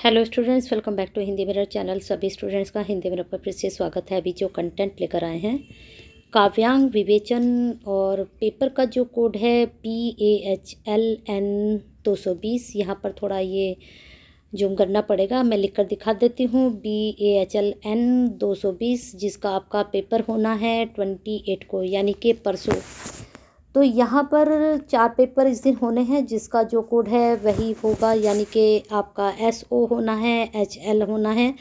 Hello students, welcome back to Hindi mirror channel. सभी students का Hindi mirror पर फिर से स्वागत है। अभी जो कंटेंट लेकर आए हैं, काव्यांग विवेचन और पेपर का जो कोड है PAHLN 220। यहाँ पर थोड़ा ये जूम करना पड़ेगा, मैं लिख कर दिखा देती हूँ। BAHLN 220, जिसका आपका पेपर होना है 28 को, यानी कि परसों। तो यहाँ पर 4 पेपर इस दिन होने हैं, जिसका जो कोड है वही होगा, यानी कि आपका SO होना है, HL होना है।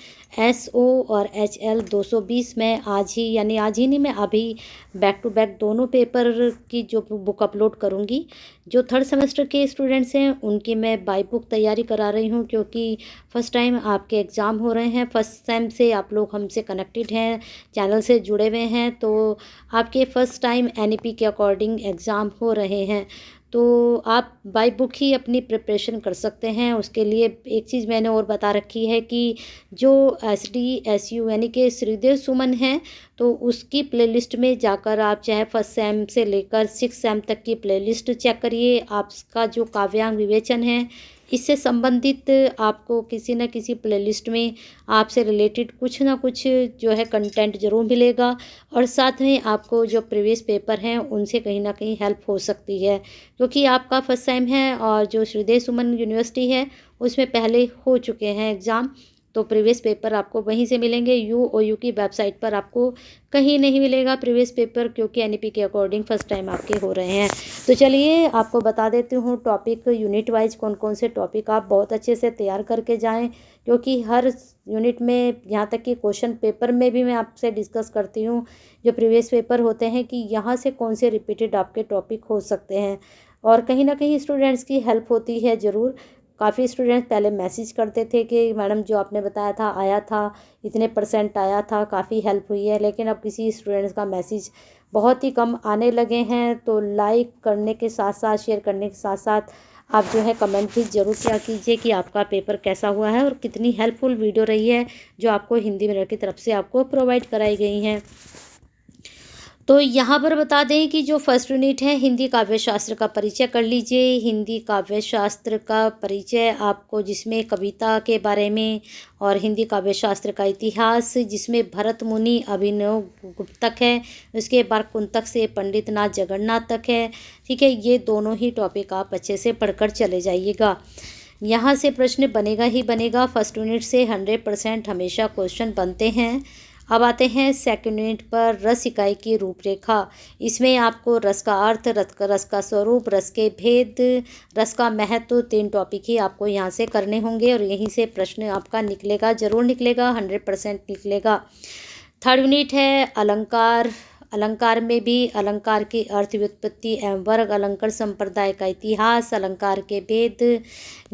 SO और HL 220 में आज ही, यानी आज ही नहीं, मैं अभी बैक टू बैक दोनों पेपर की जो बुक अपलोड करूँगी। जो थर्ड सेमेस्टर के स्टूडेंट्स हैं उनकी मैं बाय बुक तैयारी करा रही हूँ, क्योंकि फ़र्स्ट टाइम आपके एग्ज़ाम हो रहे हैं। फर्स्ट टाइम से आप लोग हमसे कनेक्टेड हैं, चैनल से जुड़े हुए हैं, तो आपके फ़र्स्ट टाइम NEP के अकॉर्डिंग एग्ज़ाम हो रहे हैं, तो आप बाय बुक ही अपनी प्रिपरेशन कर सकते हैं। उसके लिए एक चीज़ मैंने और बता रखी है कि जो SD SU यानी कि श्रीदेव सुमन है, तो उसकी प्लेलिस्ट में जाकर आप चाहे फर्स्ट सेम से लेकर 6 सेम तक की प्लेलिस्ट चेक करिए। आपका जो काव्यांग विवेचन है, इससे संबंधित आपको किसी न किसी प्लेलिस्ट में आपसे रिलेटेड कुछ ना कुछ जो है कंटेंट ज़रूर मिलेगा, और साथ में आपको जो प्रीवियस पेपर हैं उनसे कहीं ना कहीं हेल्प हो सकती है, क्योंकि आपका फर्स्ट टाइम है और जो श्रीदेव सुमन यूनिवर्सिटी है उसमें पहले हो चुके हैं एग्ज़ाम, तो प्रीवियस पेपर आपको वहीं से मिलेंगे। UOU की वेबसाइट पर आपको कहीं नहीं मिलेगा प्रीवियस पेपर, क्योंकि NEP के अकॉर्डिंग फर्स्ट टाइम आपके हो रहे हैं। तो चलिए आपको बता देती हूँ टॉपिक यूनिट वाइज कौन कौन से टॉपिक आप बहुत अच्छे से तैयार करके जाएं, क्योंकि हर यूनिट में, यहाँ तक कि क्वेश्चन पेपर में भी मैं आपसे डिस्कस करती हूँ जो प्रीवियस पेपर होते हैं, कि यहाँ से कौन से रिपीटेड आपके टॉपिक हो सकते हैं, और कहीं ना कहीं स्टूडेंट्स की हेल्प होती है ज़रूर। काफ़ी स्टूडेंट्स पहले मैसेज करते थे कि मैडम जो आपने बताया था आया था, इतने % आया था, काफ़ी हेल्प हुई है, लेकिन अब किसी स्टूडेंट्स का मैसेज बहुत ही कम आने लगे हैं। तो लाइक करने के साथ साथ, शेयर करने के साथ साथ आप जो है कमेंट भी ज़रूर किया कीजिए कि आपका पेपर कैसा हुआ है और कितनी हेल्पफुल वीडियो रही है जो आपको हिंदी मिरर की तरफ से आपको प्रोवाइड कराई गई हैं। तो यहाँ पर बता दें कि जो फर्स्ट यूनिट है, हिंदी काव्य शास्त्र का परिचय कर लीजिए। हिंदी काव्य शास्त्र का परिचय आपको, जिसमें कविता के बारे में, और हिंदी काव्य शास्त्र का इतिहास, जिसमें भरत मुनि अभिनव गुप्तक है, उसके बाद कुंतक से पंडित नाथ जगन्नाथ तक है। ठीक है, ये दोनों ही टॉपिक आप अच्छे से पढ़कर चले जाइएगा। यहाँ से प्रश्न बनेगा ही बनेगा। फर्स्ट यूनिट से 100% हमेशा क्वेश्चन बनते हैं। अब आते हैं सेकंड यूनिट पर, रस इकाई की रूपरेखा। इसमें आपको रस का अर्थ, रस का स्वरूप, रस के भेद, रस का महत्व, 3 टॉपिक ही आपको यहाँ से करने होंगे, और यहीं से प्रश्न आपका निकलेगा, ज़रूर निकलेगा, 100% निकलेगा। थर्ड यूनिट है अलंकार। अलंकार में भी अलंकार की अर्थ, व्युत्पत्ति एवं वर्ग, अलंकार संप्रदाय का इतिहास, अलंकार के भेद,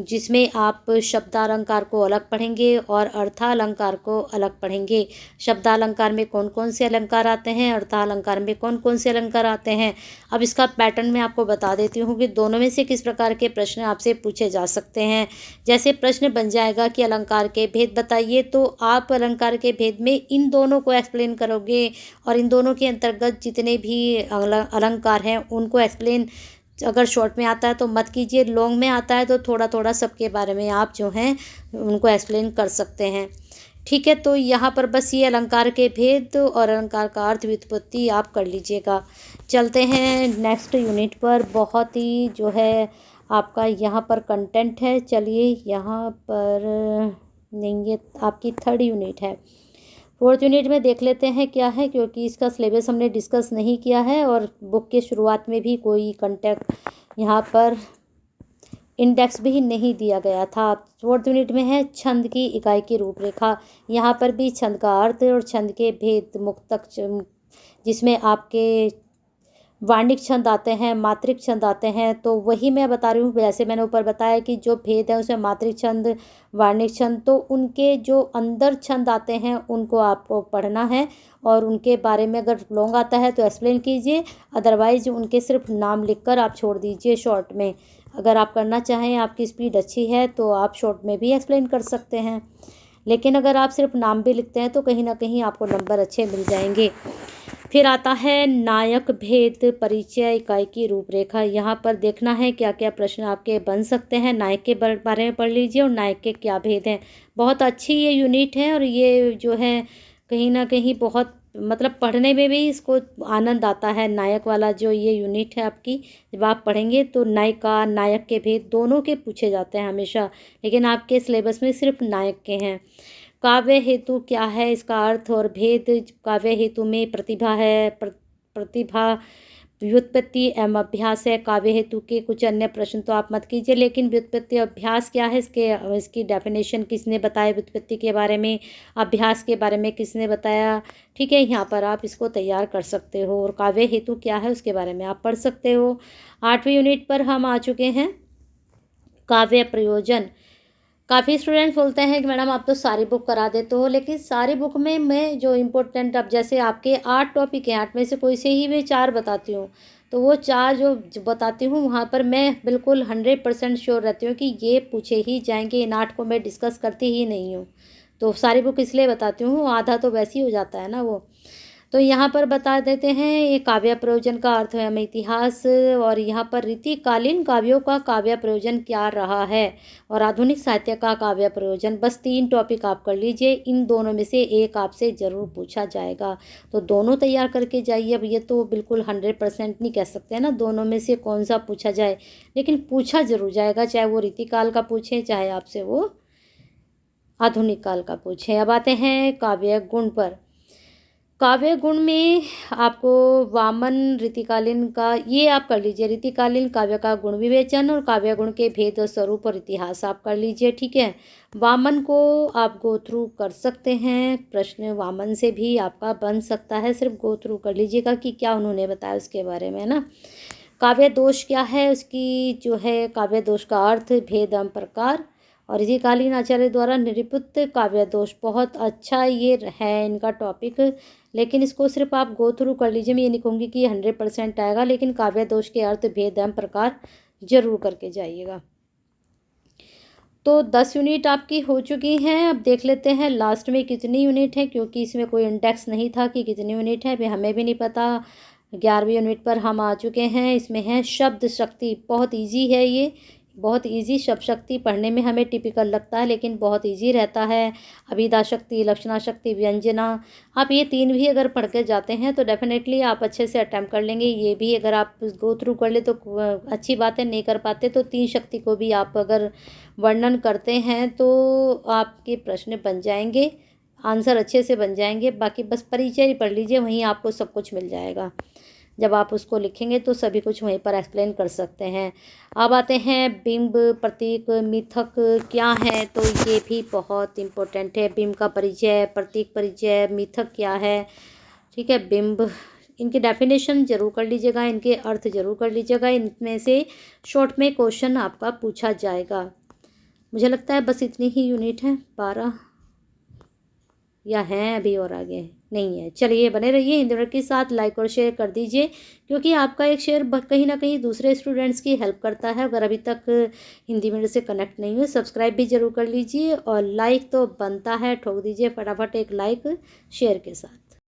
जिसमें आप शब्दालंकार को अलग पढ़ेंगे और अर्थालंकार को अलग पढ़ेंगे। शब्दालंकार में कौन कौन से अलंकार आते हैं, अर्थालंकार में कौन कौन से अलंकार आते हैं। अब इसका पैटर्न मैं आपको बता देती हूँ कि दोनों में से किस प्रकार के प्रश्न आपसे पूछे जा सकते हैं। जैसे प्रश्न बन जाएगा कि अलंकार के भेद बताइए, तो आप अलंकार के भेद में इन दोनों को एक्सप्लेन करोगे, और इन दोनों के अंतर्गत जितने भी अलंकार हैं उनको एक्सप्लेन अगर शॉर्ट में आता है तो मत कीजिए, लॉन्ग में आता है तो थोड़ा थोड़ा सबके बारे में आप जो हैं उनको एक्सप्लेन कर सकते हैं। ठीक है, तो यहाँ पर बस ये अलंकार के भेद और अलंकार का अर्थ, व्युत्पत्ति आप कर लीजिएगा। चलते हैं नेक्स्ट यूनिट पर। बहुत ही जो है आपका यहाँ पर कंटेंट है। चलिए यहाँ पर नहीं, ये आपकी थर्ड यूनिट है। फोर्थ यूनिट में देख लेते हैं क्या है, क्योंकि इसका सिलेबस हमने डिस्कस नहीं किया है, और बुक के शुरुआत में भी कोई कंटेक्ट यहाँ पर इंडेक्स भी नहीं दिया गया था। फोर्थ यूनिट में है छंद की इकाई की रूपरेखा। यहाँ पर भी छंद का अर्थ और छंद के भेद, मुक्तक, जिसमें आपके वार्णिक छंद आते हैं, मात्रिक छंद आते हैं, तो वही मैं बता रही हूँ। जैसे मैंने ऊपर बताया कि जो भेद है उसमें मात्रिक छंद, वार्णिक छंद, तो उनके जो अंदर छंद आते हैं उनको आपको पढ़ना है, और उनके बारे में अगर लॉन्ग आता है तो एक्सप्लेन कीजिए, अदरवाइज उनके सिर्फ नाम लिखकर आप छोड़ दीजिए शॉर्ट में। अगर आप करना चाहें, आपकी स्पीड अच्छी है, तो आप शॉर्ट में भी एक्सप्लेन कर सकते हैं, लेकिन अगर आप सिर्फ नाम भी लिखते हैं तो कहीं ना कहीं आपको नंबर अच्छे मिल जाएंगे। फिर आता है नायक भेद परिचय इकाई की रूपरेखा। यहाँ पर देखना है क्या क्या प्रश्न आपके बन सकते हैं। नायक के बारे में पढ़ लीजिए और नायक के क्या भेद हैं। बहुत अच्छी ये यूनिट है और ये जो है कहीं ना कहीं बहुत मतलब पढ़ने में भी इसको आनंद आता है। नायक वाला जो ये यूनिट है आपकी, जब आप पढ़ेंगे तो नायिका नायक के भेद दोनों के पूछे जाते हैं हमेशा, लेकिन आपके सिलेबस में सिर्फ नायक के हैं। काव्य हेतु क्या है, इसका अर्थ और भेद। काव्य हेतु में प्रतिभा है, प्रतिभा व्युत्पत्ति एवं अभ्यास है। काव्य हेतु के कुछ अन्य प्रश्न तो आप मत कीजिए, लेकिन व्युत्पत्ति अभ्यास क्या है इसकी डेफिनेशन किसने बताया, व्युत्पत्ति के बारे में, अभ्यास के बारे में किसने बताया। ठीक है, यहाँ पर आप इसको तैयार कर सकते हो और काव्य हेतु क्या है उसके बारे में आप पढ़ सकते हो। 8वीं यूनिट पर हम आ चुके हैं, काव्य प्रयोजन। काफ़ी स्टूडेंट्स बोलते हैं कि मैडम आप तो सारी बुक करा देते हो, लेकिन सारी बुक में मैं जो इम्पोर्टेंट, अब जैसे आपके 8 टॉपिक हैं, 8 में से कोई से ही मैं 4 बताती हूँ, तो वो 4 जो बताती हूँ वहाँ पर मैं बिल्कुल 100% श्योर रहती हूँ कि ये पूछे ही जाएंगे। इन 8 को मैं डिस्कस करती ही नहीं हूँ, तो सारी बुक इसलिए बताती हूँ, आधा तो वैसे ही हो जाता है ना वो। तो यहाँ पर बता देते हैं, ये काव्य प्रयोजन का अर्थ है हमें इतिहास, और यहाँ पर रीतिकालीन काव्यों का काव्य प्रयोजन क्या रहा है और आधुनिक साहित्य का काव्य प्रयोजन। बस 3 टॉपिक आप कर लीजिए, इन दोनों में से एक आपसे ज़रूर पूछा जाएगा, तो दोनों तैयार करके जाइए। अब ये तो बिल्कुल 100% नहीं कह सकते हैं ना दोनों में से कौन सा पूछा जाए, लेकिन पूछा ज़रूर जाएगा, चाहे वो रीतिकाल का पूछे चाहे आपसे वो आधुनिक काल का पूछे। अब आते हैं काव्य गुण पर। काव्य गुण में आपको वामन रीतिकालीन का ये आप कर लीजिए, रीतिकालीन काव्य का गुण विवेचन और काव्य गुण के भेद और स्वरूप और इतिहास आप कर लीजिए। ठीक है, वामन को आप गो थ्रू कर सकते हैं, प्रश्न वामन से भी आपका बन सकता है, सिर्फ गो थ्रू कर लीजिएगा कि क्या उन्होंने बताया उसके बारे में ना। काव्य दोष क्या है, उसकी जो है काव्य दोष का अर्थ, भेद एवं प्रकार, और रीतिकालीन आचार्य द्वारा निरूपित काव्य दोष। बहुत अच्छा ये है इनका टॉपिक, लेकिन इसको सिर्फ आप गो थ्रू कर लीजिए। मैं ये नहीं कहूँगी कि 100% आएगा, लेकिन काव्य दोष के अर्थ, भेद एवं प्रकार जरूर करके जाइएगा। तो 10 यूनिट आपकी हो चुकी हैं। अब देख लेते हैं लास्ट में कितनी यूनिट है, क्योंकि इसमें कोई इंडेक्स नहीं था कि कितनी यूनिट है, अभी हमें भी नहीं पता। 11वीं यूनिट पर हम आ चुके हैं। इसमें है शब्द शक्ति, बहुत ईजी है ये, बहुत इजी। शब्द शक्ति पढ़ने में हमें टिपिकल लगता है, लेकिन बहुत इजी रहता है। अभिधा शक्ति, लक्षणा शक्ति, व्यंजना, आप ये 3 भी अगर पढ़ के जाते हैं तो डेफिनेटली आप अच्छे से अटैम्प्ट कर लेंगे। ये भी अगर आप गो थ्रू कर ले तो अच्छी बात है, नहीं कर पाते तो 3 शक्ति को भी आप अगर वर्णन करते हैं तो आपके प्रश्न बन जाएंगे, आंसर अच्छे से बन जाएंगे। बाकी बस परिचय ही पढ़ लीजिए, वहीं आपको सब कुछ मिल जाएगा। जब आप उसको लिखेंगे तो सभी कुछ वहीं पर एक्सप्लेन कर सकते हैं। अब आते हैं बिंब, प्रतीक, मिथक क्या है, तो ये भी बहुत इम्पोर्टेंट है। बिंब का परिचय, प्रतीक परिचय, मिथक क्या है। ठीक है, बिंब, इनकी डेफिनेशन जरूर कर लीजिएगा, इनके अर्थ जरूर कर लीजिएगा। इनमें से शॉर्ट में क्वेश्चन आपका पूछा जाएगा। मुझे लगता है बस इतनी ही यूनिट है, 12 या हैं अभी और आगे नहीं है। चलिए बने रहिए हिंदी मीडियम के साथ, लाइक और शेयर कर दीजिए, क्योंकि आपका एक शेयर कहीं ना कहीं दूसरे स्टूडेंट्स की हेल्प करता है। अगर अभी तक हिंदी मीडियम से कनेक्ट नहीं हुए, सब्सक्राइब भी जरूर कर लीजिए, और लाइक तो बनता है, ठोक दीजिए फटाफट एक लाइक शेयर के साथ।